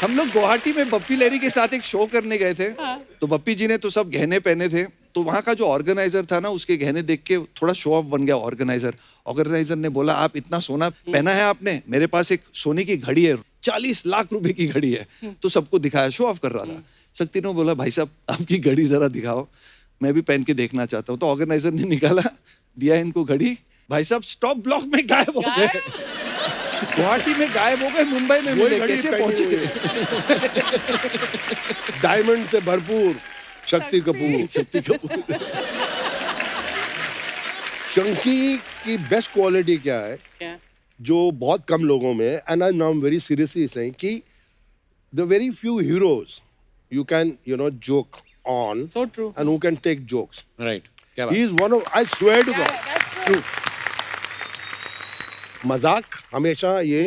हम लोग गुवाहाटी में बप्पी लहरी के साथ एक शो करने गए थे। तो बप्पी जी ने तो सब गहने पहने थे, तो वहाँ का जो ऑर्गेनाइजर था ना, उसके गहने देख के थोड़ा शो ऑफ बन गया ऑर्गेनाइजर ने बोला, आप इतना सोना पहना है आपने, मेरे पास एक सोने की घड़ी है, 40 लाख रुपए की घड़ी है। तो सबको दिखाया, शो ऑफ कर रहा था। शक्ति ने बोला, भाई साहब आपकी घड़ी जरा दिखाओ, मैं भी पहन के देखना चाहता हूँ। तो ऑर्गेनाइजर ने निकाला, दिया इनको घड़ी, भाई साहब स्टॉप ब्लॉक में गायब हो गए। गुवाहाटी में गायब हो गए, मुंबई में मिले, कैसे पहुंचे? डायमंड से भरपूर शक्ति कपूर। चंकी की बेस्ट क्वालिटी क्या है? क्या? जो बहुत कम लोगों में, and I now very seriously saying कि the very few heroes you can joke on, So true. and who can take jokes. Right. क्या बात? He is one of, I swear to God. That's true. मजाक हमेशा ये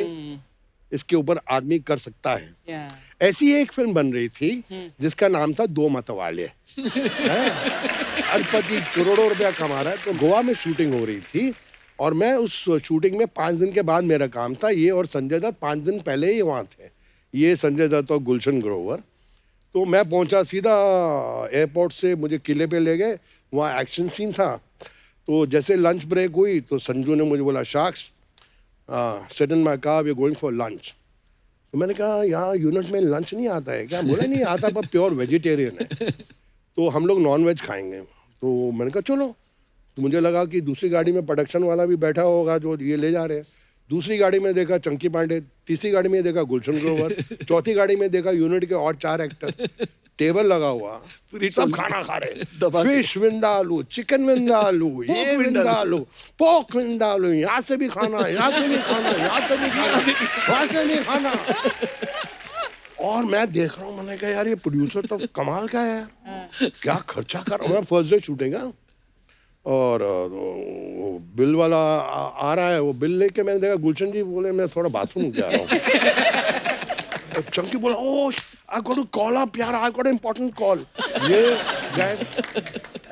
इसके ऊपर आदमी कर सकता है। Yeah. ऐसी एक फिल्म बन रही थी जिसका नाम था दो मतवाले। अरबपति करोड़ों रुपया कमा रहा है। तो गोवा में शूटिंग हो रही थी और मैं उस शूटिंग में 5 दिन के बाद मेरा काम था। ये और संजय दत्त 5 दिन पहले ही वहाँ थे, ये संजय दत्त और गुलशन ग्रोवर। तो मैं पहुंचा सीधा एयरपोर्ट से, मुझे किले पे ले गए, वहाँ एक्शन सीन था। तो जैसे लंच ब्रेक हुई तो संजू ने मुझे बोला, शाक्स sit in my car, we are going for lunch. तो मैंने कहा, यहाँ यूनिट में लंच नहीं आता है क्या? बोला नहीं आता, पर प्योर वेजिटेरियन है, तो हम लोग नॉन वेज खाएंगे। तो मैंने कहा चलो। तो मुझे लगा कि दूसरी गाड़ी में प्रोडक्शन वाला भी बैठा होगा जो ये ले जा रहे हैं। दूसरी गाड़ी में देखा चंकी पांडे, तीसरी गाड़ी में देखा गुलशन ग्रोवर, चौथी गाड़ी में देखा यूनिट के और 4 एक्टर। टेबल लगा हुआ, सब खाना खा रहे, फिश विंदालू, चिकन विंदालू, ये विंदालू, पोक विंदालू, यहाँ से भी खाना, यहाँ से भी खाना, यहाँ से भी खाना, वहाँ से भी खाना। और मैं देख रहा हूँ, मैंने कहा यार ये प्रोड्यूसर तो कमाल का है, क्या खर्चा कर रहा हूँ। मैं फर्स्ट डे शूटिंग है और बिल वाला आ रहा है, वो बिल लेके मैंने देखा गुलशन जी बोले, मैं थोड़ा बाथरूम जा रहा हूँ। चंकी बोला, oh I got to call up यार, आई गॉट इंपॉर्टेंट कॉल। ये गायब,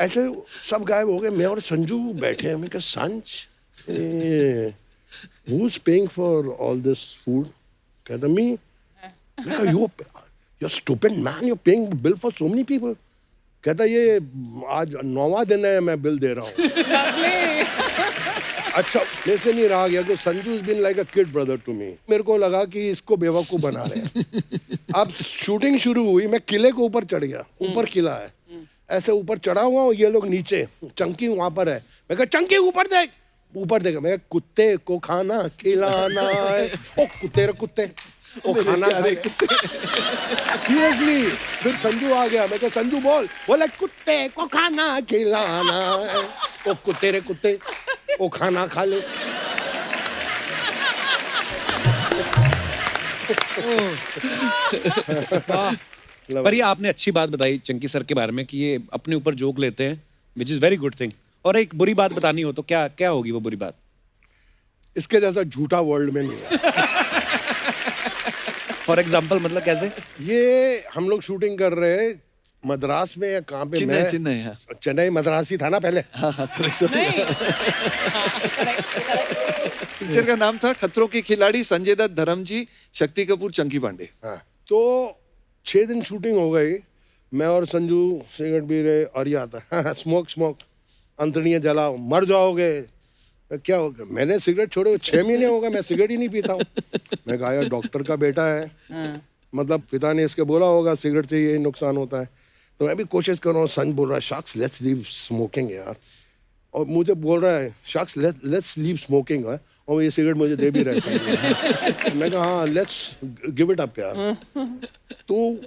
ऐसे सब गायब हो गए। मैं और संजू बैठे हैं। मैं कहा, Sanj who is paying for all this food? कहता, मी। मैं कहा, you are stupid man, you are paying bill for so many people. कहता, ये आज 9वां दिन है मैं बिल दे रहा हूँ। अच्छा, मेरे से नहीं रहा गया कि Sanju is been like a kid brother to me. मेरे को लगा कि इसको बेवकूफ बना रहे हैं। अब शूटिंग शुरू हुई, मैं किले को ऊपर चढ़ गया, ऊपर किला है, ऐसे ऊपर चढ़ा हुआ हूँ, ये लोग नीचे, चंकी वहां पर है। मैं कहा, चंकी ऊपर देख, ऊपर देख। मैं, कुत्ते को खाना खिलाना है, ओ कुत्ते रे कुत्ते, ओ खाना सीरियसली। फिर संजू आ गया। मैं कहा, संजू बोल। बोला, कुत्ते को खाना खिलाना है, ओ कुत्ते रे कुत्ते, ओ खाना खा ले। पर ये आपने अच्छी बात बताई चंकी सर के बारे में कि ये अपने ऊपर जोक लेते हैं, which is very good thing. और एक बुरी बात बतानी हो तो क्या क्या होगी वो बुरी बात? इसके जैसा झूठा वर्ल्ड में नहीं है। फॉर एग्जाम्पल मतलब कैसे? ये हम लोग शूटिंग कर रहे हैं मद्रास में या कहाँ पे? चेन्नई मद्रासी था ना पहले। पिक्चर का नाम था खतरों के खिलाड़ी, संजय दत्त, धर्मजी, शक्ति कपूर, चंकी पांडे। हाँ, तो 6 दिन शूटिंग हो गई। मैं और संजू सिगरेट पी रहे और ये आता, स्मोक, अंतड़ियाँ जलाओ, मर जाओगे। क्या हो गया? मैंने सिगरेट छोड़े 6 महीने हो गए, मैं सिगरेट ही नहीं पीता हूँ। मैं कहा, यार डॉक्टर का बेटा है, मतलब पिता ने इसके बोला होगा सिगरेट से यही नुकसान होता है। तो मैं भी कोशिश कर रहा हूँ। सन बोल रहा है, शाक्स लेट्स लीव स्मोकिंग यार, और मुझे बोल रहा है, शाक्स लेट्स लीव स्मोकिंग है, और ये सिगरेट मुझे दे भी रहा है। मैं कहा, हाँ लेट्स गिव इट अप यार। तो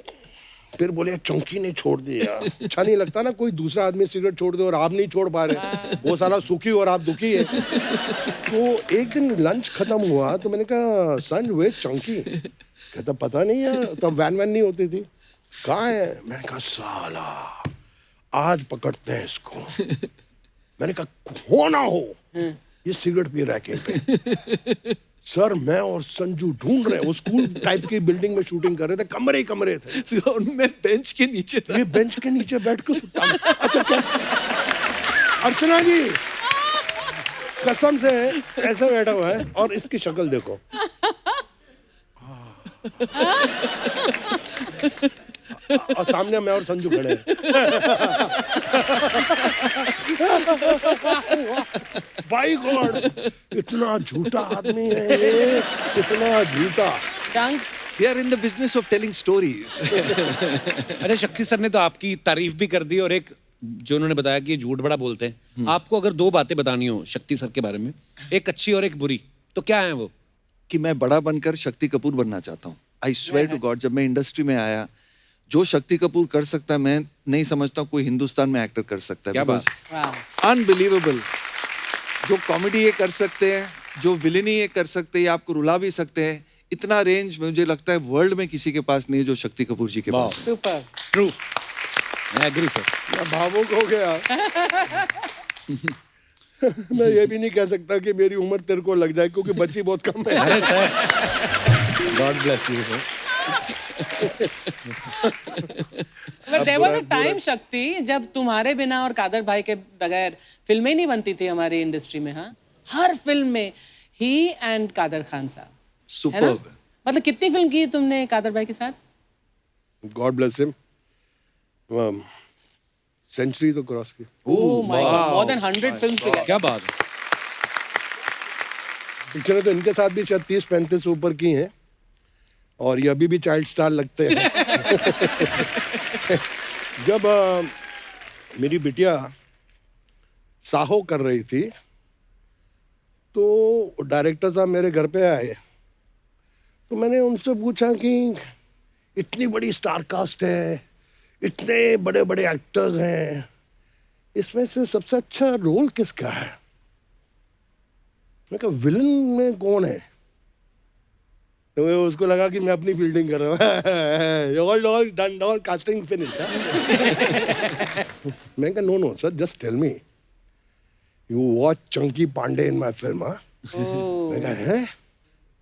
फिर बोले, चंकी ने छोड़ दी यार। अच्छा नहीं लगता ना, कोई दूसरा आदमी सिगरेट छोड़ दे और आप नहीं छोड़ पा रहे, वो साला सुखी और आप दुखी है। तो एक दिन लंच खत्म हुआ तो मैंने कहा, सन वे चंकी? कहता, पता नहीं यार, तब वैन नहीं होती थी, कहाँ है? मैंने कहा, साला आज पकड़ते हैं इसको। मैंने कहा, हो ना हो ये सिगरेट पी रहा है कहीं पे। सर मैं और संजू ढूंढ रहे हैं, वो स्कूल टाइप की बिल्डिंग में शूटिंग कर रहे थे, कमरे ही कमरे थे, उनमें बेंच के नीचे था। ये बेंच के नीचे बैठ के सुता। अच्छा क्या अर्चना जी कसम से ऐसा बैठा हुआ है और इसकी शक्ल देखो। सामने मैं और संजू खड़े हैं। भाई गॉड, इतना झूठा आदमी है ये, इतना झूठा। Chunks, We are in the business of telling stories. अरे शक्ति सर ने तो आपकी तारीफ भी कर दी, और एक जो उन्होंने बताया कि ये झूठ बड़ा बोलते हैं। आपको अगर दो बातें बतानी हो शक्ति सर के बारे में, एक अच्छी और एक बुरी, तो क्या है वो? कि मैं बड़ा बनकर शक्ति कपूर बनना चाहता हूँ। आई स्वेयर टू गॉड, जब मैं इंडस्ट्री में आया, जो शक्ति कपूर कर सकता है, मैं नहीं समझता कोई हिंदुस्तान में एक्टर कर सकता है। क्या बात? wow. अनबिलीवेबल। जो कॉमेडी ये कर सकते हैं, जो विलेनी ये कर सकते हैं, ये आपको रुला भी सकते हैं। इतना रेंज मुझे लगता है वर्ल्ड में किसी के पास नहीं है जो शक्ति कपूर जी के वाह। पास है। Super. ट्रू, मैं एग्री सर। मैं भावुक हो गया। मैं ये भी नहीं कह सकता कि मेरी उम्र तेरे को लग जाए, क्योंकि बच्ची बहुत कम है। अरे sir, God bless you sir. But there was a time, शक्ति, जब तुम्हारे बिना और कादर भाई के बगैर फिल्में नहीं बनती थी हमारी इंडस्ट्री में। हाँ, हर फिल्म में ही एंड कादर खान साहब, है ना? सुपर्ब। मतलब कितनी फिल्म की तुमने कादर भाई के साथ? God bless him. सेंचुरी तो क्रॉस की। Oh my God, more than 100 films together. क्या बात है। पिक्चरें तो इनके साथ भी शायद 30-35 ऊपर की हैं, और ये अभी भी चाइल्ड स्टार लगते हैं। जब मेरी बिटिया साहो कर रही थी, तो डायरेक्टर साहब मेरे घर पे आए, तो मैंने उनसे पूछा कि इतनी बड़ी स्टार कास्ट है, इतने बड़े बड़े एक्टर्स हैं, इसमें से सबसे अच्छा रोल किसका है? मैं कहा विलन में कौन है? तो उसको लगा कि मैं अपनी फील्डिंग कर रहा हूँ। All done, all casting finish. मैं कहा no sir, just tell me you watch Chunky Pandey in my film. मैं कहा है?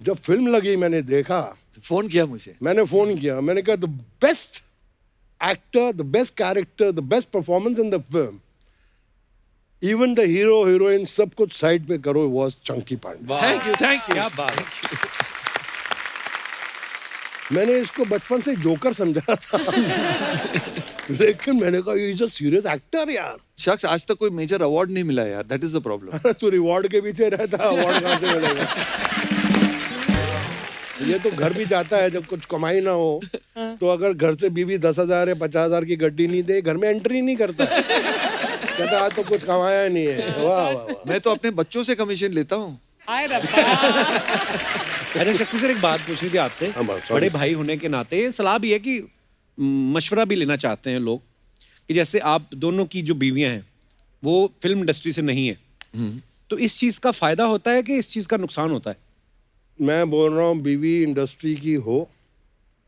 जब फिल्म लगी मैंने देखा, फोन किया मुझे। मैंने फोन किया, मैंने कहा the best actor, the best character, the best performance in the film, even the hero heroine सब कुछ साइड पे करो, was Chunky Pandey. Thank you, thank you. क्या बात है। मैंने इसको बचपन से जोकर समझा था। लेकिन मैंने कहा ये इज अ सीरियस एक्टर यार। शख्स, आज तक कोई मेजर अवार्ड नहीं मिला यार, दैट इज द प्रॉब्लम। तू रिवॉर्ड के पीछे रहता, अवार्ड कहाँ से मिलेगा? ये तो घर भी जाता है जब कुछ कमाई ना हो, तो अगर घर से बीवी 10,000 या 50,000 की गड्डी नहीं दे, घर में एंट्री नहीं करता। कहता आज तो कुछ कमाया नहीं है। वाह वाह वाह। मैं तो अपने बच्चों से कमीशन लेता हूँ। हाय रब्बा। अरे शक्ति सर, एक बात पूछनी थी आपसे। हाँ, बात, sorry। बड़े भाई होने के नाते ये सलाह भी है कि मशवरा भी लेना चाहते हैं लोग, कि जैसे आप दोनों की जो बीवियां हैं वो फिल्म इंडस्ट्री से नहीं है, तो इस चीज का फायदा होता है कि इस चीज का नुकसान होता है? मैं बोल रहा हूँ बीवी इंडस्ट्री की हो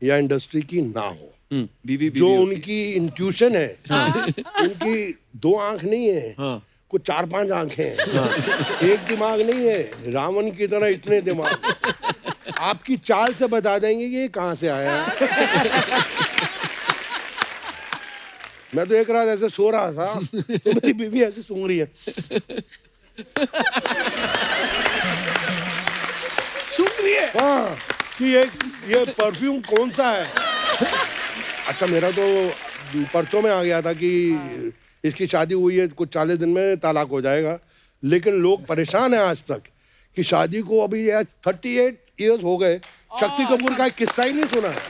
या इंडस्ट्री की ना हो, बीवी जो बीवी उनकी इंट्यूशन है, उनकी 2 आंख नहीं है, हाँ। कुछ 4-5 आंखें हैं। एक दिमाग नहीं है, रावण की तरह इतने दिमाग। आपकी चाल से बता देंगे कि ये कहाँ से आया है। मैं तो एक रात ऐसे सो रहा था, तो मेरी बीवी ऐसे सूंघ रही है। सुन रही है। हाँ, कि ये परफ्यूम कौन सा है? अच्छा, मेरा तो परसों में आ गया था कि इसकी शादी हुई है, कुछ 40 दिन में तलाक हो जाएगा, लेकिन लोग परेशान हैं आज तक कि शादी को अभी 38 इयर्स हो गए, शक्ति कपूर का एक किस्सा ही नहीं सुना है।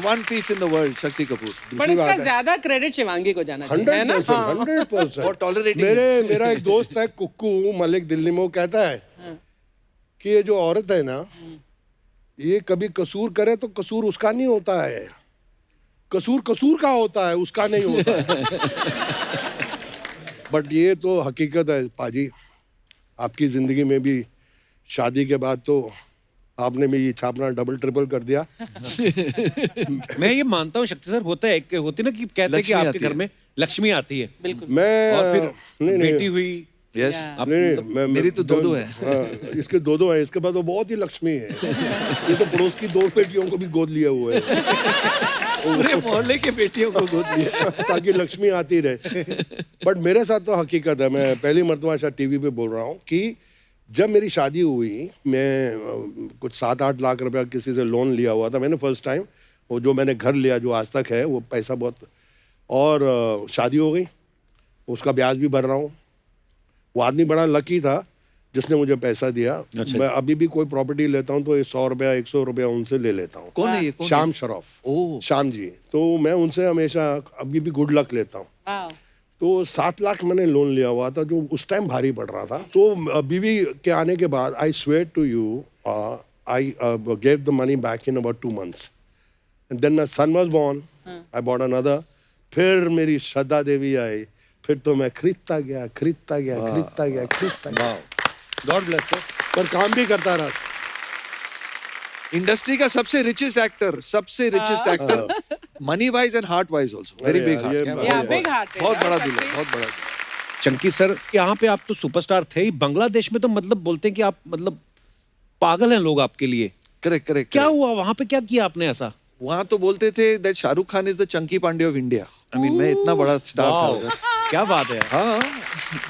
one piece in the world, Shakti Kapoor. पर इसका ज्यादा क्रेडिट शिवांगी को जाना चाहिए, है ना? 100%। For tolerating मेरा एक दोस्त है कुक्कू मलिक, दिल्ली में, वो कहता है कि ये जो औरत है ना, ये कभी कसूर करे तो कसूर उसका नहीं होता है, कसूर का होता है, उसका नहीं होता है। बट ये तो हकीकत है पाजी, आपकी जिंदगी में भी शादी के बाद तो आपने भी ये छापना डबल ट्रिपल कर दिया। मैं ये मानता हूँ शक्ति सर, होता है, होती ना कि कहते हैं कि लक्ष्मी आपके आती घर है। में लक्ष्मी आती है, बिल्कुल। मैं और फिर नहीं, बेटी हुई। यस। आप नहीं, मेरी तो दो है। इसके दो है, इसके बाद तो बहुत ही लक्ष्मी है। ये तो पड़ोस की 2 बेटियों को भी गोद लिए हुए है। पूरे मोहल्ले के बेटियों को गोद लिया ताकि लक्ष्मी आती रहे। बट मेरे साथ तो हकीकत है, मैं पहली मरतबा शायद टीवी पे बोल रहा हूँ कि जब मेरी शादी हुई, मैं कुछ 7-8 लाख रुपया किसी से लोन लिया हुआ था मैंने फर्स्ट टाइम, वो जो मैंने घर लिया जो आज तक है वो पैसा बहुत, और शादी हो गई, उसका ब्याज भी भर रहा हूँ। वो आदमी बड़ा लकी था जिसने मुझे पैसा दिया। अच्छा। मैं अभी भी कोई प्रॉपर्टी लेता हूँ तो 100 रुपया 100 रुपया उनसे ले लेता हूँ। कौन है ये? कौन श्याम शरफ, ओ श्याम जी। तो मैं उनसे हमेशा अभी भी गुड लक लेता हूँ। Wow. तो 7 लाख मैंने लोन लिया हुआ था जो उस टाइम भारी पड़ रहा था। तो बीवी के आने के बाद I swear to you I gave the money back in about 2 months and then my son was born, I bought another. फिर मेरी श्रद्धा देवी आई, फिर तो मैं खरीदता गया खरीदता गया खरीदता गया खरीदता गया, गॉड ब्लेस सर। पर काम भी करता रहा। इंडस्ट्री का सबसे रिचेस्ट एक्टर, सबसे richest actor, money wise and heart wise also, very big heart, Yeah, big heart है बहुत यार, बड़ा दिल है, शक्ति। बहुत बड़ा दिल है। चंकी सर, यहाँ पे आप तो सुपरस्टार थे ही, बांग्लादेश में तो मतलब बोलते हैं कि आप मतलब पागल हैं लोग आपके लिए। Correct correct. क्या हुआ वहां पे, क्या किया आपने ऐसा? वहां तो बोलते थे that Shahrukh Khan is the Chunky Pandey of India. I mean मैं इतना बड़ा स्टार था वाओ, उधर। क्या बात है। हाँ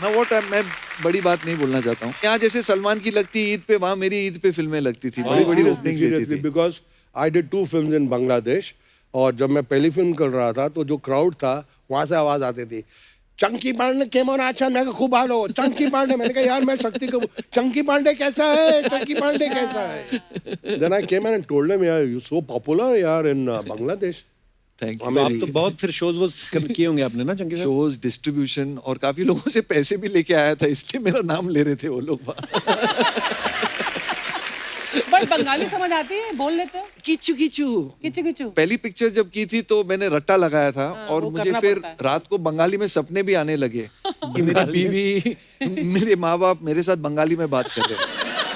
ना, वो टाइम मैं बड़ी बात नहीं बोलना चाहता हूँ। यहाँ जैसे सलमान की लगती ईद पे, वहाँ मेरी ईद पे फिल्में लगती थी, बड़ी बड़ी ओपनिंग देती थी। Because I did 2 films in Bangladesh, और जब मैं पहली फिल्म कर रहा था तो जो क्राउड था वहां से आवाज आती थी, चंकी पांडे केमन आचन। मैं खूब हालो चंकी पांडे। मैंने कहा यार मैं शक्ति को, चंकी पांडे कैसा है, चंकी पांडे कैसा है। Then I came and told him यार यू सो पॉपुलर यार इन बांग्लादेश। थैंक तो आप तो बहुत फिर शोज वो किए होंगे आपने ना चंकी सर? शोज, डिस्ट्रीब्यूशन, और काफी लोगों से पैसे भी लेके आया था, इसलिए मेरा नाम ले रहे थे वो लोग। बट बंगाली समझ आती है, बोल लेते हो? Kishu Kishu. Kishu Kishu. पहली पिक्चर जब की थी तो मैंने रट्टा लगाया था, और वो मुझे करना फिर पड़ता है। रात को बंगाली में सपने भी आने लगे कि मेरी बीवी, मेरे माँ बाप मेरे साथ बंगाली में बात कर रहे हैं।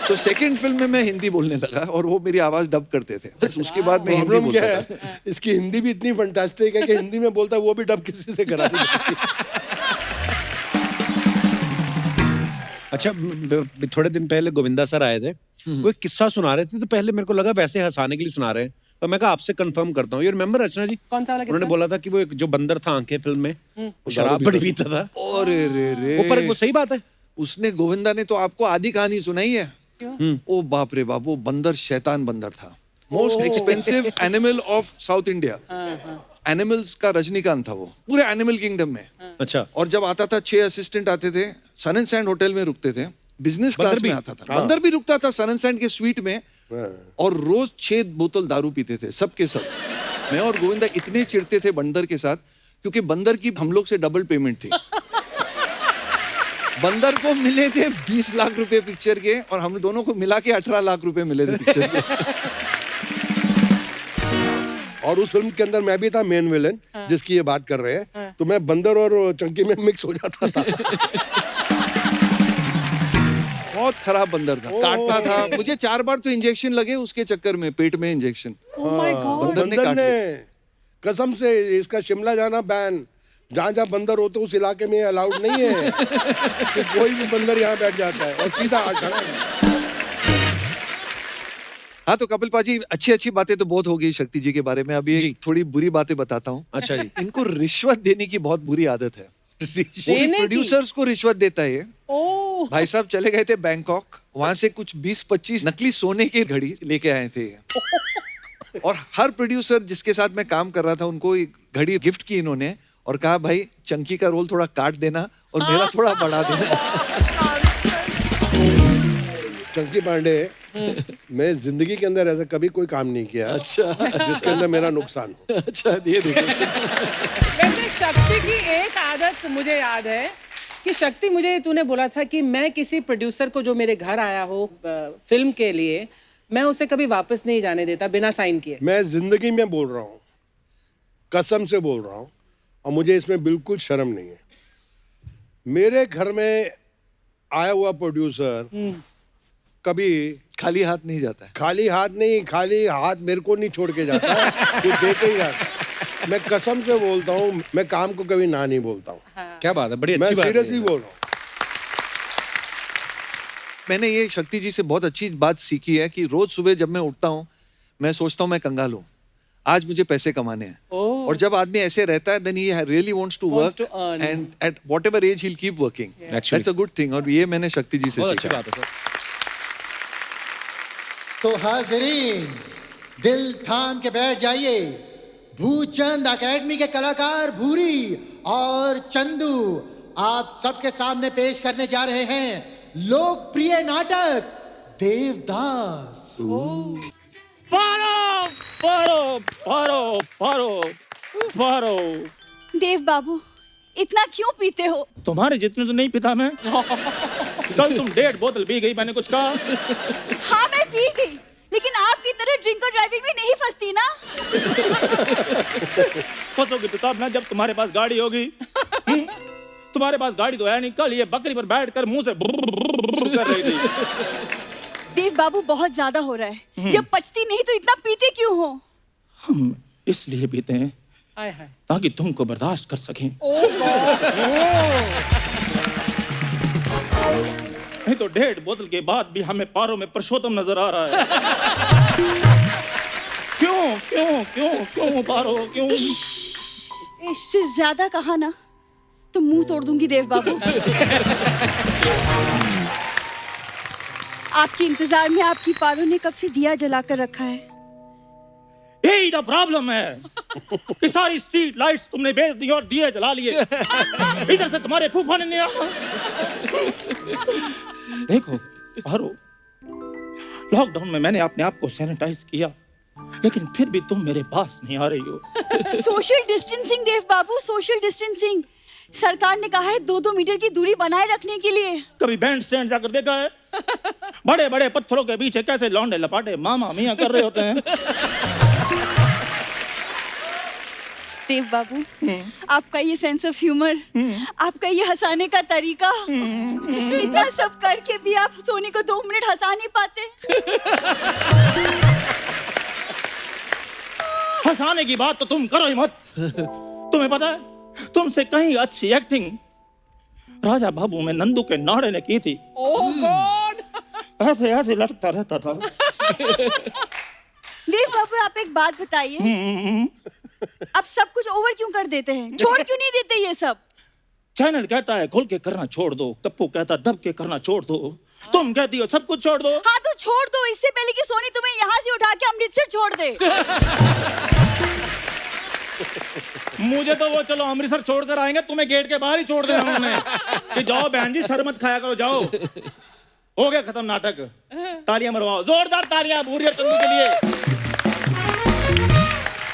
तो सेकंड फिल्म में मैं हिंदी बोलने लगा और वो मेरी आवाज डब करते थे। बस उसके बाद मैं हिंदी प्रॉब्लम क्या बोलता था। है, इसकी हिंदी भी इतनी फंटास्टिक है कि हिंदी में बोलता है वो भी डब किसी से करा नहीं सकती। अच्छा, थोड़े दिन पहले गोविंदा सर आए थे, वो एक किस्सा सुना रहे थे, तो पहले मेरे को लगा वैसे हंसाने के लिए सुना रहे हैं, पर मैं कहा आपसे कंफर्म करता हूँ। यू रिमेम्बर अर्चना जी? कौन सा वाला उन्होंने किस्सा? बोला था कि वो एक जो बंदर था आंखें फिल्म में, वो शराब बड़ी पीता था। अरे रे रे, वो पर वो सही बात है। उसने, गोविंदा ने तो आपको आधी कहानी सुनाई है। ओ बाप रे बाप, वो बंदर शैतान बंदर था। Most expensive animal of south India. Animals का रजनीकांत था वो, पूरे एनिमल किंगडम में। अच्छा, और जब आता था 6 असिस्टेंट आते थे, सन एंड सैंड होटल में रुकते थे, बिजनेस बंदर क्लास भी? में आता था, बंदर भी रुकता था सन एंड सैंड के स्वीट में, और रोज 6 बोतल दारू पीते थे सब के सब। मैं और गोविंदा इतने चिढ़ते थे बंदर के साथ, क्योंकि बंदर की हम लोग से डबल पेमेंट थी। बंदर को मिले थे 20 लाख रुपए पिक्चर के, और हम दोनों को मिला के 18 लाख रुपए मिले थे पिक्चर के। और उस फिल्म के अंदर मैं भी था मेन विलेन, जिसकी ये बात कर रहे हैं। तो मैं बंदर और चंकी में मिक्स हो जाता था। बहुत खराब बंदर था, काटता था मुझे। 4 बार तो इंजेक्शन लगे उसके चक्कर में, पेट में इंजेक्शन। Oh my God. बंदर ने बंदर काट ने लिया। कसम से, इसका शिमला जाना बैन, जहाँ जहाँ बंदर होते उस इलाके में अलाउड नहीं है कि कोई भी बंदर यहाँ बैठ जाता है और सीधा खड़ा है। हाँ तो कपिल पाजी, अच्छी अच्छी बातें तो बहुत हो गई शक्ति जी के बारे में। अभी एक थोड़ी बुरी बातें बताता हूँ। अच्छा जी। इनको रिश्वत देने की बहुत बुरी आदत है। देने की? प्रोड्यूसर्स को रिश्वत देता है ये। ओह, भाई साहब चले गए थे बैंकॉक, वहां से कुछ 20-25 नकली सोने की घड़ी लेके आए थे ये। और हर प्रोड्यूसर जिसके साथ मैं काम कर रहा था उनको एक घड़ी गिफ्ट की इन्होंने, और कहा भाई चंकी का रोल थोड़ा काट देना और मेरा थोड़ा बढ़ा देना। चंकी पांडे, मैं जिंदगी के अंदर ऐसा कभी कोई काम नहीं किया अच्छा जिसके अंदर मेरा नुकसान हो। अच्छा, ये देखो। वैसे शक्ति की एक आदत मुझे याद है कि शक्ति, मुझे तूने बोला था कि मैं किसी प्रोड्यूसर को जो मेरे घर आया हो फिल्म के लिए, मैं उसे कभी वापस नहीं जाने देता बिना साइन किए। मैं जिंदगी में बोल रहा हूँ, कसम से बोल रहा हूँ, और मुझे इसमें बिल्कुल शर्म नहीं है। मेरे घर में आया हुआ प्रोड्यूसर कभी खाली हाथ नहीं जाता है। खाली हाथ नहीं, खाली हाथ मेरे को नहीं छोड़ के जाता है, कुछ दे के ही जाता है। मैं कसम से बोलता हूँ, मैं काम को कभी ना नहीं बोलता हूँ। क्या बात है, बड़ी मैं अच्छी बात है। सीरियसली बोल रहा हूँ। मैंने ये शक्ति जी से बहुत अच्छी बात सीखी है कि रोज सुबह जब मैं उठता हूँ, मैं सोचता हूँ मैं कंगाल हूँ, आज मुझे पैसे कमाने हैं। ओह। और जब आदमी ऐसे रहता है, then he really wants to Wants work, to earn. and at whatever age he'll keep working. Actually. That's a good thing. और ये मैंने शक्ति जी से बहुत अच्छी सीखा। बात है सर। तो हाजरीन, दिल थाम के बैठ जाइए। भूचंद एकेडमी के कलाकार भूरी और चंदू आप सबके सामने पेश करने जा रहे हैं लोकप्रिय नाटक देवदास। पारो पारो पारो पारो पारो। देव बाबू इतना क्यों पीते हो? तुम्हारे जितने तो नहीं पिता मैं। कल तुम 1.5 बोतल पी गई, मैंने कुछ कहा? हाँ मैं पी गई, लेकिन आपकी तरह ड्रिंक और ड्राइविंग में नहीं फंसती ना। फंसोगे तो तब ना जब तुम्हारे पास गाड़ी होगी। तुम्हारे पास गाड़ी तो है नहीं। कल ये बकरी पर बैठकर मुंह से कर रही थी। देव बाबू बहुत ज्यादा हो रहा है। जब पचती नहीं तो इतना पीते क्यों हो? हम इसलिए पीते हैं हाय हाय। ताकि तुमको बर्दाश्त कर सकें। नहीं तो 1.5 बोतल के बाद भी हमें पारों में पुरुषोत्तम नजर आ रहा है। क्यों क्यों क्यों क्यों पारो क्यों? इससे ज्यादा कहा ना तो मुंह तोड़ दूंगी देव बाबू। आपके इंतजार में आपकी पारो ने कब से दिया जलाकर रखा है। यही तो प्रॉब्लम है कि सारी स्ट्रीट लाइट्स तुमने बेच दी और दिए जला लिए। इधर से तुम्हारे फूफा ने नहीं आना। देखो पारो, लॉकडाउन में मैंने अपने आप को सैनिटाइज किया, लेकिन फिर भी तुम मेरे पास नहीं आ रही हो। सोशल डिस्टेंसिंग देव बाबू, सोशल डिस्टेंसिंग। सरकार ने कहा है 2-2 मीटर की दूरी बनाए रखने के लिए। कभी बैंड स्टैंड जाकर देखा है? बड़े बड़े पत्थरों के पीछे कैसे लौंडे लपाटे मामा मियां कर रहे होते हैं। देव बाबू आपका ये सेंस ऑफ ह्यूमर, आपका ये हंसाने का तरीका, इतना सब करके भी आप सोनी को 2 मिनट हंसा नहीं पाते। हंसाने की बात तो तुम करो ही मत। तुम्हें पता है तुमसे कहीं अच्छी एक्टिंग राजा बाबू में नंदू के नाड़े ने की थी। ओह गॉड। ऐसे ऐसे लटकता रहता था। देव बाबू आप एक बात बताइए, आप सब कुछ ओवर क्यों कर देते हैं? छोड़ क्यों नहीं देते ये सब? चैनल कहता है खुल के करना छोड़ दो, कप्पू कहता है दब के करना छोड़ दो, तुम कहती हो सब कुछ छोड़ दो। हाँ तो छोड़ दो, इससे पहले कि सोनी तुम्हें यहाँ से उठा के अमृतसर छोड़ दे। मुझे तो वो चलो अमृतसर छोड़कर आएंगे, तुम्हें गेट के बाहर ही छोड़ देना उन्होंने कि जाओ बहन जी सर मत खाया करो, जाओ। हो गया खत्म नाटक। तालियां मरवाओ, जोरदार तालियां भूरी और चंदू के लिए।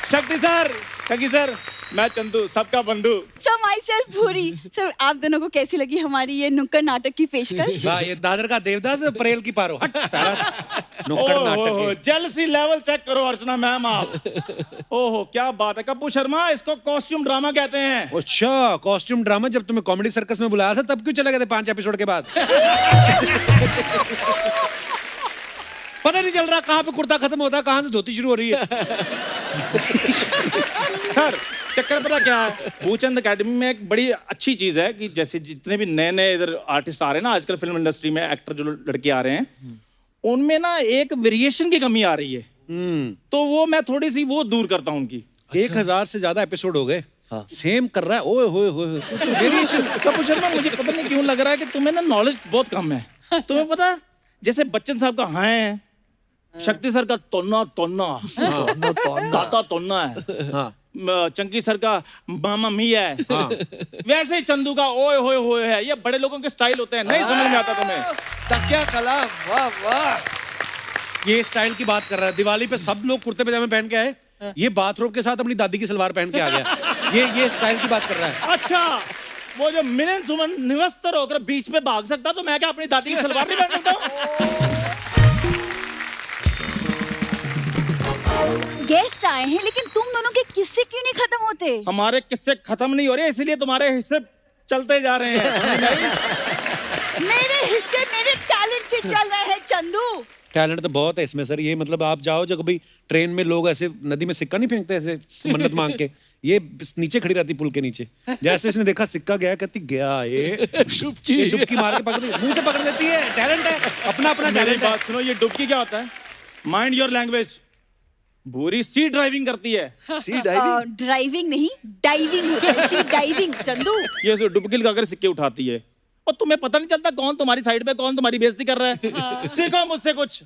शक्ति सर, मैं चंदू सबका बंधु। सर माई सेल्फ भूरी। सर आप दोनों को कैसी लगी हमारी ये नुक्कड़ नाटक की पेशकश? वाह, ये दादर का देवदास परेल की पारो। हट नुक्कड़ नाटक है। जेलसी लेवल चेक करो अर्चना मैम आप। ओहो क्या बात है कप्पू शर्मा, इसको कॉस्ट्यूम ड्रामा कहते हैं। अच्छा कॉस्ट्यूम ड्रामा, जब तुम्हें कॉमेडी सर्कस में बुलाया था तब क्यों चले गए थे 5 एपिसोड के बाद? पता नहीं चल रहा कहाँ पे कुर्ता खत्म होता है, कहाँ से धोती शुरू हो रही है। सर चक्कर पता क्या है, भूचंद एकेडमी में एक बड़ी अच्छी चीज है कि जैसे जितने भी नए नए इधर आर्टिस्ट आ रहे हैं ना आजकल फिल्म इंडस्ट्री में, एक्टर जो लड़के आ रहे हैं, उनमें ना एक वेरिएशन की कमी आ रही है। तो वो मैं थोड़ी सी वो दूर करता हूँ उनकी। 1000 से ज्यादा एपिसोड हो गए, सेम कर रहा है। ओए होए होए, वेरिएशन। कपूर शर्मा मुझे पता नहीं क्यों लग रहा है कि तुम्हें ना नॉलेज बहुत कम है। तुम्हें पता है जैसे बच्चन साहब का हाँ है, शक्ति सर का तोन्ना ताता तोन्ना है, हाँ चंकी सर का मामा मिया है, हाँ। वैसे ही चंदू का ओए होए होए है। ये बड़े लोगों के स्टाइल होते हैं, नहीं समझ में आता तुम्हें। तकिया कलाम, वाह वाह। ये स्टाइल की बात कर रहा है। दिवाली पे सब लोग कुर्ते पजामे पहन के आए, ये बाथरोब के साथ अपनी दादी की सलवार पहन के आ गया। ये स्टाइल की बात कर रहा है। अच्छा वो जो मिलन सुमन निवस्तर होकर बीच में भाग सकता, तो मैं क्या अपनी दादी की सलवार नहीं पहन सकता? गेस्ट आए हैं, लेकिन तुम दोनों के किस्से क्यों नहीं खत्म होते? हमारे किस्से खत्म नहीं हो रहे, इसलिए तुम्हारे हिस्से चलते जा रहे हैं। मेरे हिस्से मेरे टैलेंट से चल रहे हैं चंदू। टैलेंट तो बहुत है इसमें सर। ये मतलब आप जाओ जब कभी ट्रेन में लोग ऐसे नदी में सिक्का नहीं फेंकते ऐसे मन्नत मांग के, ये नीचे खड़ी रहती पुल के नीचे, जैसे इसने देखा सिक्का गया कहती गया, ये डुबकी मार के पकड़ मुंह से पकड़ लेती है। टैलेंट है, अपना अपना टैलेंट है। बात सुनो, ये डुबकी क्या होता है? Mind your language. भूरी सी ड्राइविंग करती है। Sea diving? ड्राइविंग नहीं, डाइविंग होता है। Sea diving Chandu. ये जो डुबकी लगाकर सिक्के उठाती है और तुम्हें पता नहीं चलता कौन तुम्हारी साइड पे कौन तुम्हारी बेइज्जती कर रहा है। सीखो मुझसे कुछ।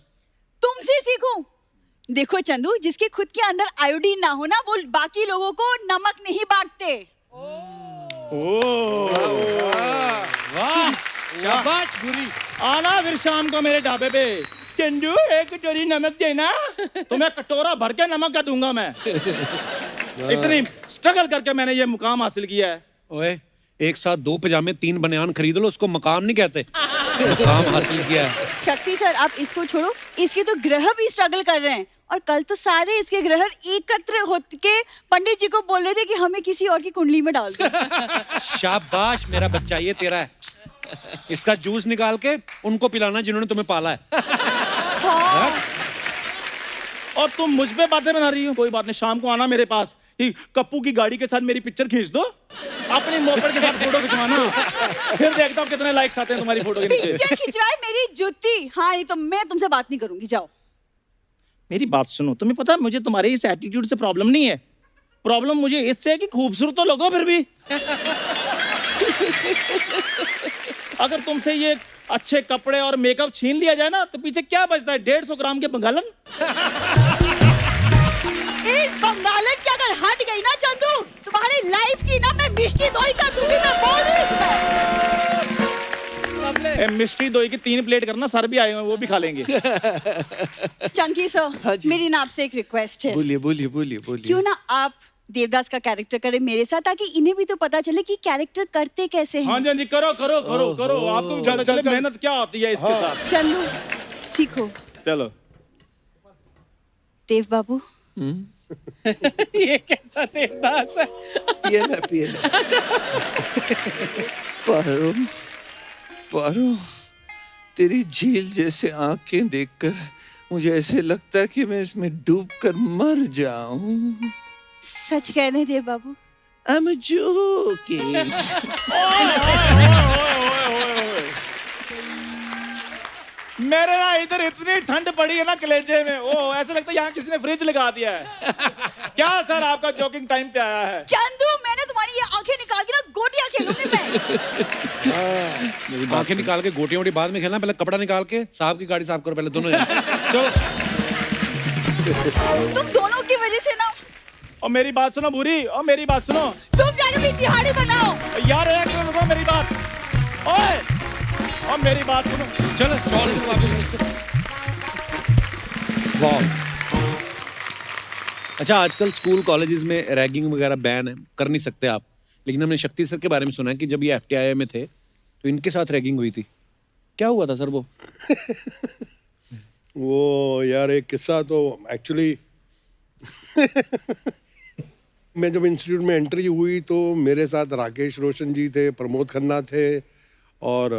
तुमसे सीखूं? देखो चंदू, जिसके खुद के अंदर आयोडीन ना हो ना, वो बाकी लोगों को नमक नहीं बांटते। वाह, शाबाश बुरी। आना फिर शाम को मेरे ढाबे पे। चंदू एक कटोरी नमक देना, तो मैं कटोरा भर के नमक का दूंगा मैं। इतनी स्ट्रगल करके मैंने ये मुकाम हासिल किया है। ओए, एक साथ 2 पजामे 3 बनियान खरीद लो, उसको मकाम नहीं कहते, मुकाम हासिल किया है। शक्ति सर, आप इसको छोड़ो, इसके तो ग्रह भी स्ट्रगल कर रहे हैं, और कल तो सारे इसके ग्रह एकत्र होके पंडित जी को बोल रहे थे कि हमें किसी और की कुंडली में डाल दो। शाबाश मेरा बच्चा, ये तेरा है। इसका जूस निकाल के उनको पिलाना जिन्होंने तुम्हें पाला है। हाँ। और तुम मुझ पे बातें बना रही हो। कोई बात नहीं, शाम को आना मेरे पास, कि कप्पू की गाड़ी के साथ मेरी पिक्चर खींच दो, अपनी मोपेड के साथ फोटो खिंचवाना, फिर देखता हूँ कितने लाइक्स आते हैं तुम्हारी फोटो के नीचे। पिक्चर खिंचवाए मेरी जूती। हाँ, नहीं तो मैं तुमसे बात नहीं करूंगी, जाओ। मेरी बात सुनो, तुम्हें पता है मुझे तुम्हारे इस एटीट्यूड से प्रॉब्लम नहीं है, प्रॉब्लम मुझे इससे है कि खूबसूरत तो लगो फिर भी। अगर तुमसे ये अच्छे कपड़े और मेकअप छीन लिया जाए ना, तो पीछे क्या बचता है? 150 ग्राम के बंगालन। इस बंगालन की अगर हट गई ना चंदू, तुम्हारी लाइफ की ना मैं मिष्टी दोई कर दूंगी, मैं बोल रही हूँ। मिष्टी दोई की 3 प्लेट करना, सर भी आए हुए हैं, वो भी खा लेंगे। चंकी हाँ सर, जी। मेरी ना आपसे एक रिक्वेस्ट है। बोलिए बोलिए बोलिए बोलिए। क्यों ना आप देवदास का कैरेक्टर करें मेरे साथ, ताकि इन्हें भी तो पता चले कि कैरेक्टर करते कैसे हाँ हैं। जी, हाँ जी, करो करो करो करो, आपको भी पता चले मेहनत क्या होती है इसके साथ। चलो सीखो। चलो। देव बाबू, ये कैसा देवदास है? पिए ना पिए ना। पारो पारो, तेरी झील जैसे आंखें देखकर मुझे ऐसे लगता है कि मैं इसमें डूबकर मर जाऊं। सच कह रहे हैं देव बाबू? I'm joking. मेरे ना इधर इतनी ठंड पड़ी है ना कलेजे में, ओ ऐसा लगता है यहाँ किसी ने फ्रिज लगा दिया है। क्या सर, आपका जोकिंग टाइम पे आया है? चंदू, मैंने तुम्हारी ये आंखें निकाल के ना गोटियां खेलूंगी मैं। आंखें निकाल के गोटियां वोटी बाद में खेलना, पहले कपड़ा निकाल के साहब की गाड़ी साफ करो पहले दोनों जने। चलो। तुम दोनों की वजह से ना। और मेरी बात सुनो बुरी, और मेरी बात सुनो। तुम जाके भी तिहाड़ी बनाओ। यार एक मिनट रुको, मेरी बात। ओए, और मेरी बात सुनो। चलो वाह। अच्छा, आजकल स्कूल कॉलेजेस में रैगिंग वगैरह बैन है, कर नहीं सकते आप, लेकिन हमने शक्ति सर के बारे में सुना है कि जब ये FTII में थे तो इनके साथ रैगिंग हुई थी। क्या हुआ था सर वो? वो यार एक किस्सा तो एक्चुअली मैं जब इंस्टीट्यूट में एंट्री हुई तो मेरे साथ राकेश रोशन जी थे, प्रमोद खन्ना थे, और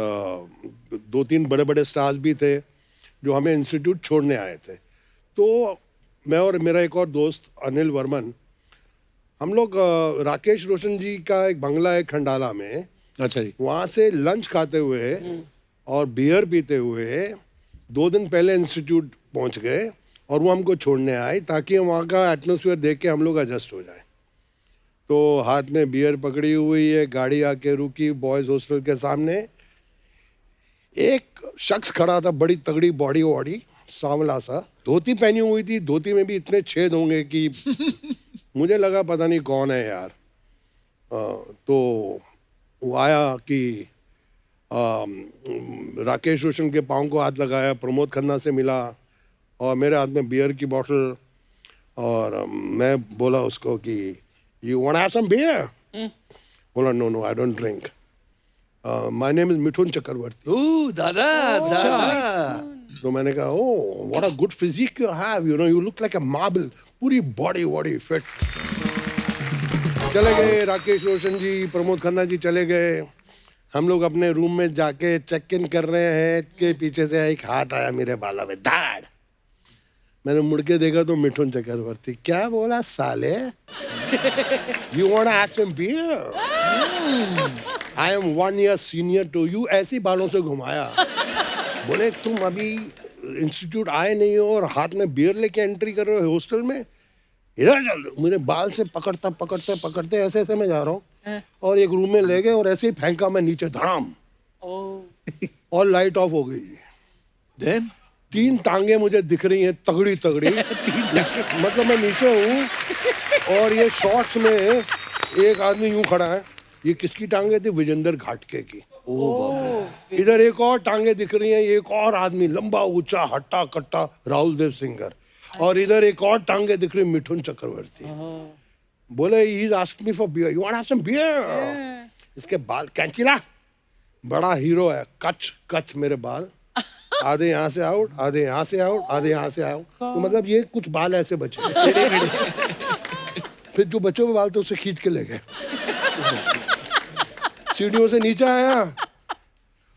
2-3 बड़े बड़े स्टार्स भी थे जो हमें इंस्टीट्यूट छोड़ने आए थे। तो मैं और मेरा एक और दोस्त अनिल वर्मन, हम लोग राकेश रोशन जी का एक बंगला है खंडाला में, अच्छा जी। वहाँ से लंच खाते हुए और बियर पीते हुए 2 दिन पहले इंस्टीट्यूट पहुँच गए, और वो हमको छोड़ने आए ताकि वहाँ का एटमॉस्फेयर देख के हम लोग एडजस्ट हो जाए। तो हाथ में बियर पकड़ी हुई है, गाड़ी आके रुकी बॉयज़ हॉस्टल के सामने। एक शख्स खड़ा था, बड़ी तगड़ी बॉडी वॉडी, सांवला सा, धोती पहनी हुई थी, धोती में भी इतने छेद होंगे कि मुझे लगा पता नहीं कौन है यार। तो वो आया कि राकेश रोशन के पाँव को हाथ लगाया, प्रमोद खन्ना से मिला, और मेरे हाथ में बियर की बॉटल, और मैं बोला उसको कि you want have some beer? बोला no no, I don't drink, my name is Mithun Chakraborty. Oh दादा दादा। तो मैंने कहा oh what a good physique you have, you know you look like a marble, पूरी बॉडी वॉडी फिट। चले गए राकेश रोशन जी, प्रमोद खन्ना जी चले गए। हम लोग अपने रूम में जाके चेक इन कर रहे हैं कि पीछे से एक हाथ आया मेरे बालों में, दाढ़। मैंने मुड़ के देखा तो मिठुन चक्रवर्ती। क्या बोला साले? You want to have some beer? I am 1 year senior to you. ऐसे बालों से घुमाया। बोले तुम अभी इंस्टीट्यूट आए नहीं हो और हाथ में बियर लेके एंट्री कर रहे हो हॉस्टल में, इधर चल। मेरे बाल से पकड़ता पकड़ते पकड़ते ऐसे ऐसे मैं जा रहा हूँ, और एक रूम में ले गए और ऐसे ही फेंका मैं नीचे, धड़ाम, और लाइट ऑफ हो गई। Then 3 टांगे मुझे दिख रही हैं तगड़ी तगड़ी। मतलब मैं नीचे हूँ और ये शॉर्ट्स में एक आदमी यूं खड़ा है। ये किसकी टांगे थी? विजेंद्र घाटके की। इधर एक और टांगे दिख रही हैं, एक और आदमी लंबा ऊंचा हट्टा कट्टा राहुल देव सिंगर। और इधर एक और टांगे दिख रही मिठुन चक्रवर्ती। बोले he asked me for beer, you want have some beer? इसके बाल कैंचिला, बड़ा हीरो है। कच कच मेरे बाल, आधे यहाँ से आउट, आधे यहाँ से आउट, आधे यहाँ से आउट। तो मतलब ये कुछ बाल ऐसे बचे। फिर जो बचे हुए बाल थे उसे खींच के ले गए। सीढ़ियों से नीचे आया,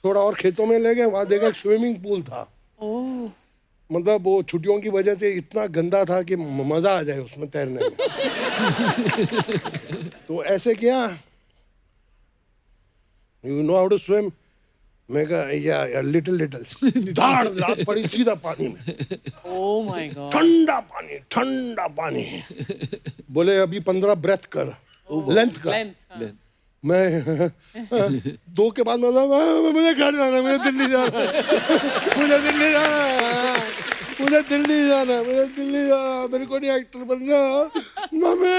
थोड़ा और खेतों में ले गए, वहां देखा स्विमिंग पूल था। मतलब वो छुट्टियों की वजह से इतना गंदा था कि मजा आ जाए उसमें तैरने में। तो ऐसे किया, you know how to swim? मैं कहा या लिटिल लिटिल। धाड़ लात पड़ी सीधा पानी में। Oh my God. ठंडा पानी, ठंडा पानी। बोले अभी 15 ब्रेथ कर, लेंथ कर। लेंथ। मैं 2 के बाद मुझे घर जाना है, मुझे दिल्ली जाना है, मुझे दिल्ली जाना है, मुझे दिल्ली जाना है, मुझे दिल्ली जाना है, मेरे को नहीं एक्टर बनना। मम्मी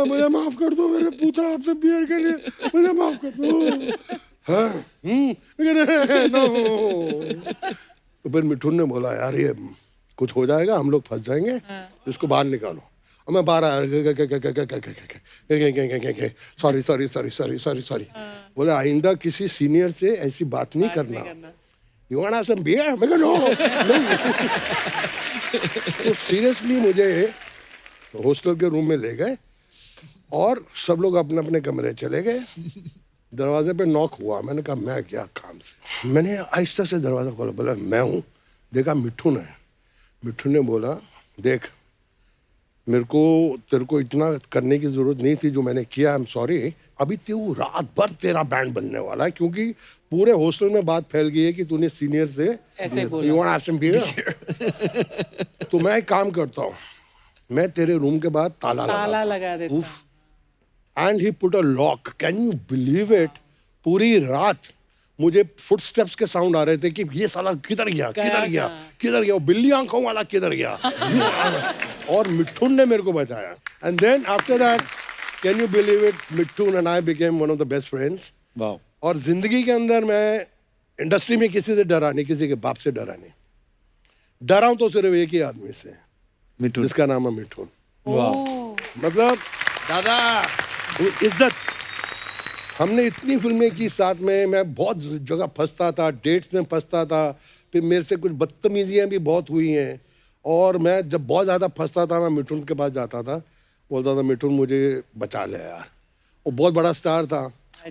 मुझे माफ कर दो, मैंने पूछा आपसे बियर के लिए, मुझे माफ कर दो। हाँ, नो। तो फिर मिठुन ने बोला यार ये कुछ हो जाएगा, हम लोग फंस जाएंगे, इसको बाहर निकालो। और मैं बाहर sorry sorry sorry sorry sorry sorry. बोले आइंदा किसी सीनियर से ऐसी बात नहीं करना। You want have some beer? मैं कहा नो। तो सीरियसली मुझे हॉस्टल के रूम में ले गए और सब लोग अपने अपने कमरे चले गए। दरवाजे पे नॉक हुआ, मैंने कहा मैं क्या काम से। मैंने आहिस्ता से दरवाजा खोला, बोला मैं हूँ। देखा मिठुन है। मिठुन ने बोला देख मेरे को तेरे को इतना करने की जरूरत नहीं थी जो मैंने किया, आई एम सॉरी। अभी तू रात भर तेरा बैंड बनने वाला है क्योंकि पूरे हॉस्टल में बात फैल गई है कि तूने सीनियर से ऐसे बोला। You want have some beer? तो मैं एक काम करता हूँ, मैं तेरे रूम के बाहर ताला लगा देता। And he put a lock. Can you believe it? पूरी रात मुझे फुटस्टेप्स के साउंड आ रहे थे कि ये साला किधर गया, किधर गया, किधर गया, वो बिल्ली आंखों वाला किधर गया। और मिठुन ने मेरे को बचाया। And then after that can you believe it, Mithun and I became one of the best friends. Wow. और जिंदगी के अंदर मैं इंडस्ट्री में किसी से डरा नहीं, किसी के बाप से डरा नहीं। डरा हूं तो सिर्फ एक ही आदमी से, मिठुन, जिसका नाम है मिठुन। वाह। मतलब दादा वो इज्जत। हमने इतनी फिल्में की साथ में, मैं बहुत जगह फंसता था, डेट्स में फंसता था, फिर मेरे से कुछ बदतमीजियाँ भी बहुत हुई हैं। और मैं जब बहुत ज़्यादा फंसता था मैं मिठुन के पास जाता था, बोलता था मिठुन मुझे बचा ले यार। वो बहुत बड़ा स्टार था।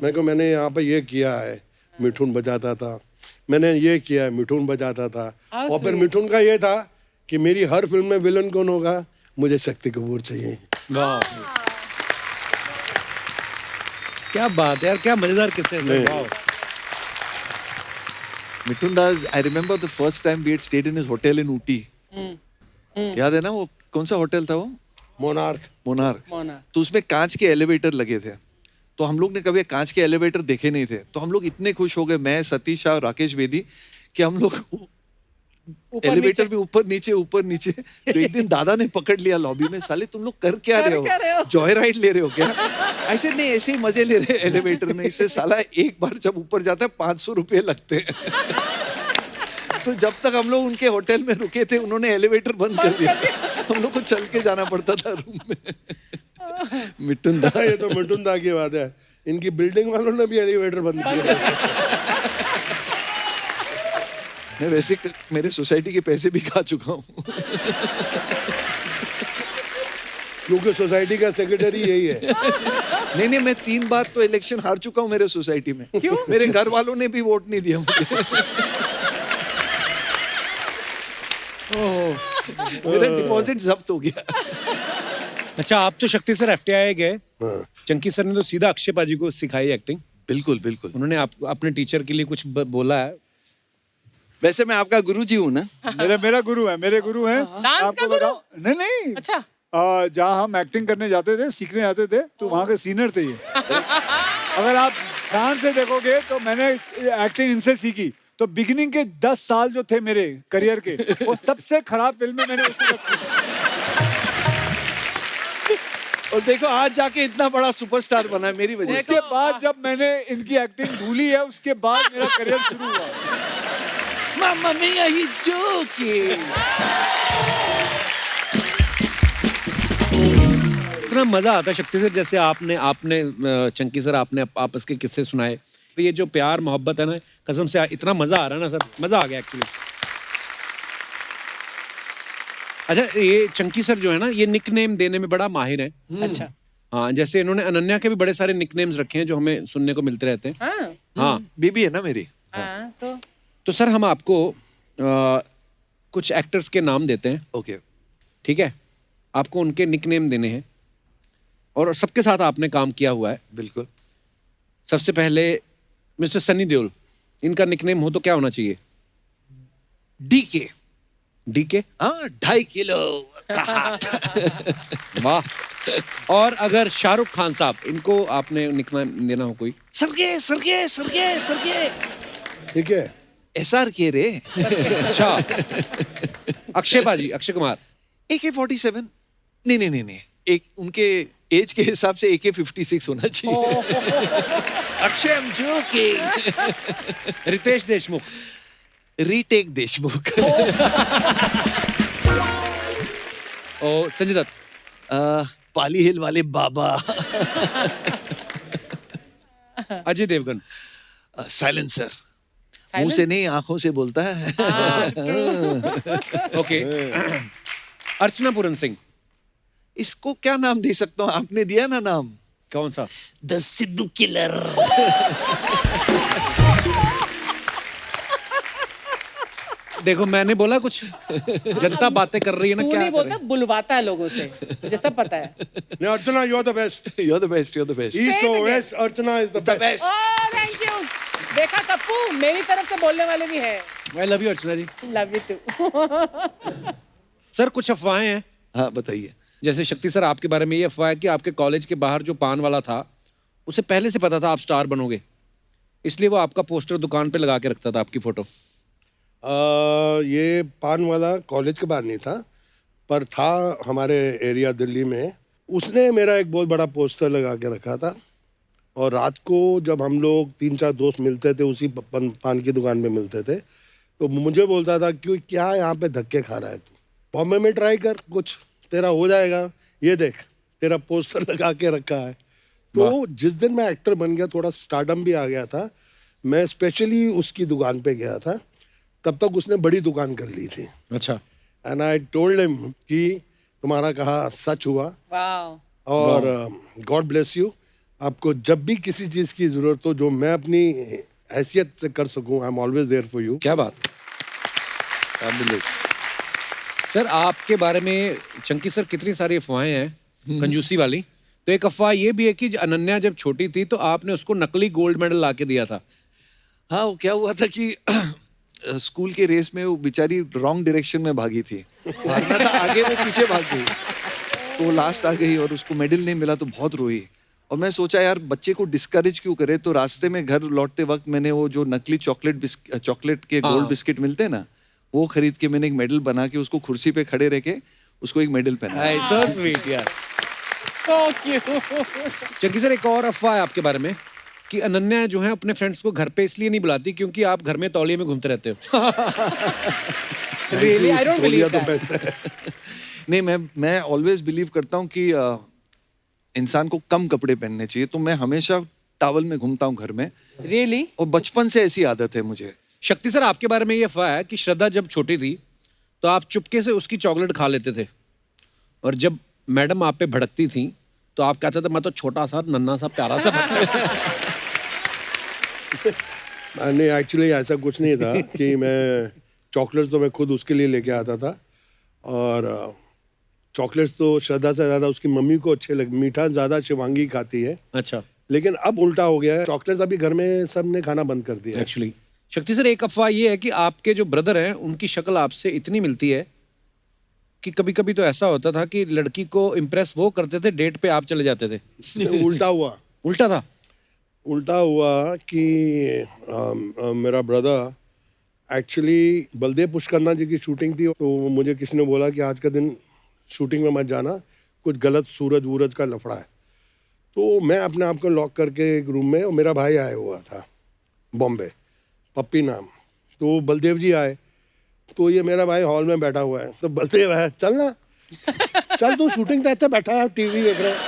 मैं को मैंने यहाँ पे ये किया है, मिठुन बचाता था। मैंने ये किया है, मिठुन बचाता था। और फिर मिठुन का ये था कि मेरी हर फिल्म में विलन कौन होगा, मुझे शक्ति कपूर चाहिए। वाह, क्या बात है यार, क्या मजेदार किस्से हैं। वाह। Mithun Das, I remember the first time we had stayed in his hotel in Ooty. याद है ना वो कौन सा होटल था वो? मोनार्क। मोनार्क। तो उसमें कांच के एलिवेटर लगे थे। तो हम लोग ने कभी कांच के एलिवेटर देखे नहीं थे। तो हम लोग इतने खुश हो गए, मैं, सतीश शाह, राकेश बेदी, कि हम लोग एलिवेटर में ऊपर नीचे। तो एक दिन दादा ने पकड़ लिया लॉबी में, साले तुम लोग कर क्या रहे हो? जॉय राइड ले रहे हो क्या? ऐसे नहीं, ऐसे ही मजे ले रहे हैं एलिवेटर में। इससे साला एक बार जब ऊपर जाता है 500 रुपये लगते हैं। तो जब तक हम लोग उनके होटल में रुके थे उन्होंने एलिवेटर बंद कर दिया। हम लोग को चल के जाना पड़ता था रूम में। मिठुन दा, ये तो मिठुन दा की बात है। इनकी बिल्डिंग वालों ने भी एलिवेटर बंद किया। मैं वैसे मेरे सोसाइटी के पैसे भी खा चुका हूँ। क्योंकि सोसाइटी का सेक्रेटरी यही है। नहीं, मैं 3 बार तो इलेक्शन हार चुका हूँ मेरे सोसाइटी में। क्यों? मेरे घर वालों ने भी वोट नहीं दिया मुझे। मेरा डिपॉजिट जब्त हो गया। अच्छा, आप तो शक्ति सर FTI गए, चंकी सर ने तो सीधा अक्षय पाजी को सिखाई एक्टिंग। बिल्कुल। उन्होंने अपने टीचर के लिए कुछ बोला है। वैसे मैं आपका गुरुजी हूँ ना? मेरा गुरु है, मेरे गुरु हैं। डांस का गुरु? नहीं। अच्छा। जहाँ हम एक्टिंग करने जाते थे, सीखने जाते थे, तो वहाँ के सीनियर थे ये। अगर आप ध्यान से देखोगे तो मैंने एक्टिंग इनसे सीखी। तो बिगिनिंग के 10 साल जो थे मेरे करियर के, वो सबसे खराब फिल्में मैंने उसमें रखी। और देखो आज जाके इतना बड़ा सुपरस्टार बना है मेरी वजह से। उसके बाद जब मैंने इनकी एक्टिंग भूली है, उसके बाद मेरा करियर शुरू हुआ। Mamma mia, he's joking. इतना मजा आता है शक्ति सर, जैसे आपने चंकी सर आपने आपस के किस्से सुनाए, तो ये जो प्यार मोहब्बत है ना, कसम से इतना मजा आ रहा है ना सर, मजा आ गया एक्चुअली। अच्छा, ये चंकी सर जो है ना, ये निकनेम देने में बड़ा माहिर है। अच्छा। हाँ, जैसे इन्होंने अनन्या के भी बड़े सारे निकनेम्स रखे हैं जो हमें सुनने को मिलते रहते हैं। हाँ हाँ, बीबी है ना मेरी। हाँ तो सर हम आपको कुछ एक्टर्स के नाम देते हैं, ओके ठीक है? आपको उनके निकनेम देने हैं और सबके साथ आपने काम किया हुआ है। बिल्कुल। सबसे पहले मिस्टर सनी देओल, इनका निकनेम हो तो क्या होना चाहिए? डीके। डीके? हाँ, 2.5 किलो का हाथ। वाह। और अगर शाहरुख खान साहब, इनको आपने निकनेम देना हो कोई? सरगे सरगे सरगे सरगे। ठीक है। एसआर के रे। अच्छा। अक्षय बाजी, अक्षय कुमार। AK-47। नहीं, एक उनके एज के हिसाब से AK-56 होना चाहिए। Akshay, I'm joking। Ritesh Deshmukh. Retake Deshmukh. और संजय दत्त। पाली हिल वाले बाबा। अजय देवगन। साइलेंसर। मुंह से नहीं, आंखों से बोलता है। ओके। अर्चना पूरन सिंह। इसको क्या नाम दे सकता हूँ? आपने दिया ना नाम। कौन सा? The Sidhu killer. देखो मैंने बोला कुछ, जनता बातें कर रही है ना, तू क्या नहीं बोलता, करें? बुलवाता है लोगों से, मुझे सब पता है। No, Archana, you're the best. You're the best, you're the best. East or West, Archana is the best. best. Thank you. देखा कप्पू, मेरी तरफ से बोलने वाले भी हैं। I love you Archana ji. Love you too. Sir कुछ अफवाहें हैं, हाँ बताइए। जैसे शक्ति सर आपके बारे में ये अफवाह है कि आपके कॉलेज के बाहर जो पान वाला था, उसे पहले से पता था आप स्टार बनोगे, इसलिए वो आपका पोस्टर दुकान पे लगा के रखता था, आपकी फोटो। ये पान वाला कॉलेज के बाहर नहीं था, पर था हमारे एरिया दिल्ली में। उसने मेरा एक बहुत बड़ा पोस्टर लगा के रखा था, और रात को जब हम लोग 3-4 दोस्त मिलते थे, उसी पान की दुकान में मिलते थे, तो मुझे बोलता था क्यों, क्या यहाँ पे धक्के खा रहा है तू, बॉम्बे में ट्राई कर, कुछ तेरा हो जाएगा, ये देख तेरा पोस्टर लगा के रखा है। तो जिस दिन मैं एक्टर बन गया, थोड़ा स्टारडम भी आ गया था, मैं स्पेशली उसकी दुकान पे गया था। तब तक उसने बड़ी दुकान कर ली थी। अच्छा। एंड आई टोल्ड हिम कि तुम्हारा कहा सच हुआ, वाओ। और गॉड ब्लेस यू। आपको जब भी किसी चीज़ की ज़रूरत हो, जो मैं अपनी हैसियत से कर सकूं, I am always there for you. क्या बात। सर आपके बारे में चंकी सर कितनी सारी अफवाहें हैं, कंजूसी वाली। तो एक अफवाह ये भी है कि अनन्या जब छोटी थी तो आपने उसको नकली गोल्ड मेडल ला के दिया था। हाँ, वो क्या हुआ था कि स्कूल के रेस में वो बेचारी रॉन्ग डायरेक्शन में भागी थी, भागना था आगे, वो पीछे भाग गई, तो वो लास्ट आ गई और उसको मेडल नहीं मिला, तो बहुत रोई। और मैं सोचा यार बच्चे को डिस्करेज क्यों करे, तो रास्ते में घर लौटते वक्त मैंने वो जो नकली चॉकलेट के गोल्ड बिस्किट मिलते हैं ना, वो खरीद के मैंने एक मेडल बना के उसको कुर्सी पे खड़े रह के उसको एक मेडल पहना। So sweet यार। So cute। चंकी सर एक और अफवाह है आपके बारे में कि अनन्या जो है अपने फ्रेंड्स को घर पे इसलिए नहीं बुलाती क्योंकि आप घर में तौलिए में घूमते रहते हो। Really, I don't believe तो that। बेस्ट है। नहीं, मैं ऑलवेज बिलीव करता हूँ कि इंसान को कम कपड़े पहनने चाहिए, तो मैं हमेशा टॉवल में घूमता हूँ घर में, Really? और बचपन से ऐसी आदत है मुझे। शक्ति सर आपके बारे में ये अफवाह है कि श्रद्धा जब छोटी थी तो आप चुपके से उसकी चॉकलेट खा लेते थे, और जब मैडम आप पे भड़कती थी तो आप कहते थे मैं तो छोटा सा नन्हा सा प्यारा सा बच्चा। नहीं, एक्चुअली ऐसा कुछ नहीं था कि मैं चॉकलेट्स तो मैं खुद उसके लिए लेके आता था, और चॉकलेट्स तो श्रद्धा से ज़्यादा उसकी मम्मी को अच्छे लगे, मीठा ज़्यादा शिवांगी खाती है। अच्छा। लेकिन अब उल्टा हो गया है, चॉकलेट्स अभी घर में सब ने खाना बंद कर दिया है। एक्चुअली शक्ति सर एक अफवाह ये है कि आपके जो ब्रदर हैं उनकी शक्ल आपसे इतनी मिलती है कि कभी कभी तो ऐसा होता था कि लड़की को इम्प्रेस वो करते थे, डेट पे आप चले जाते थे। उल्टा हुआ। उल्टा था। उल्टा हुआ कि मेरा ब्रदर एक्चुअली बलदेव पुष्करना जी की शूटिंग थी, तो मुझे किसी ने बोला कि आज का दिन शूटिंग में मत जाना, कुछ गलत सूरज वूरज का लफड़ा है। तो मैं अपने आप को लॉक करके एक रूम में, और मेरा भाई आया हुआ था बॉम्बे, पप्पी नाम। तो बलदेव जी आए, तो ये मेरा भाई हॉल में बैठा हुआ है, तो बलदेव है चल ना, चल तू शूटिंग देखते बैठा है, टीवी देख रहे हैं।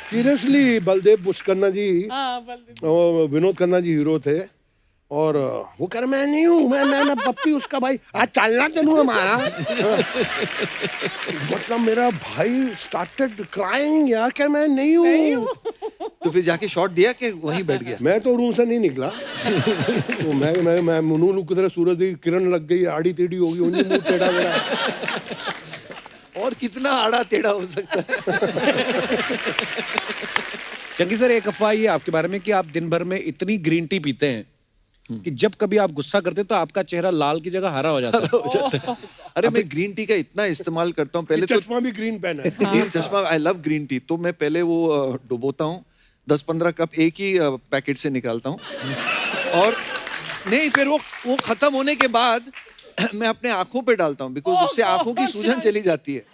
सीरियसली बलदेव पुष्करना जी हाँ, बलदेव। और विनोद खन्ना जी हीरो थे, और वो कर मैं नहीं हूँ, मैं पप्पी उसका भाई, आज चलना तेनू हमारा। मतलब मेरा भाई स्टार्टेड क्राइंग यार, क्या मैं नहीं हूँ। तो फिर जाके शॉट दिया कि वहीं बैठ गया? मैं तो रूम से नहीं निकला। तो मैं मुनू किधर सूरज की किरण लग गई, आड़ी टेढ़ी हो गई, उन्हीं मुंह टेढ़ा मेरा। और कितना आड़ा टेढ़ा हो सकता है? जंगी सर, एक अफवाह ये आपके बारे में कि आप दिन भर में इतनी ग्रीन टी पीते हैं कि जब कभी आप गुस्सा करते तो आपका चेहरा लाल की जगह हरा हो जाता है। हो जाता है। अरे मैं ग्रीन टी का इतना इस्तेमाल करता हूँ, पहले तो चश्मा भी ग्रीन पहना है। ग्रीन चश्मा, आई लव ग्रीन टी। तो मैं पहले वो डुबोता हूँ, 10-15 कप एक ही पैकेट से निकालता हूँ, और नहीं फिर वो खत्म होने के बाद मैं अपने आंखों पे डालता हूँ, बिकॉज उससे आंखों की सूजन चली जाती है।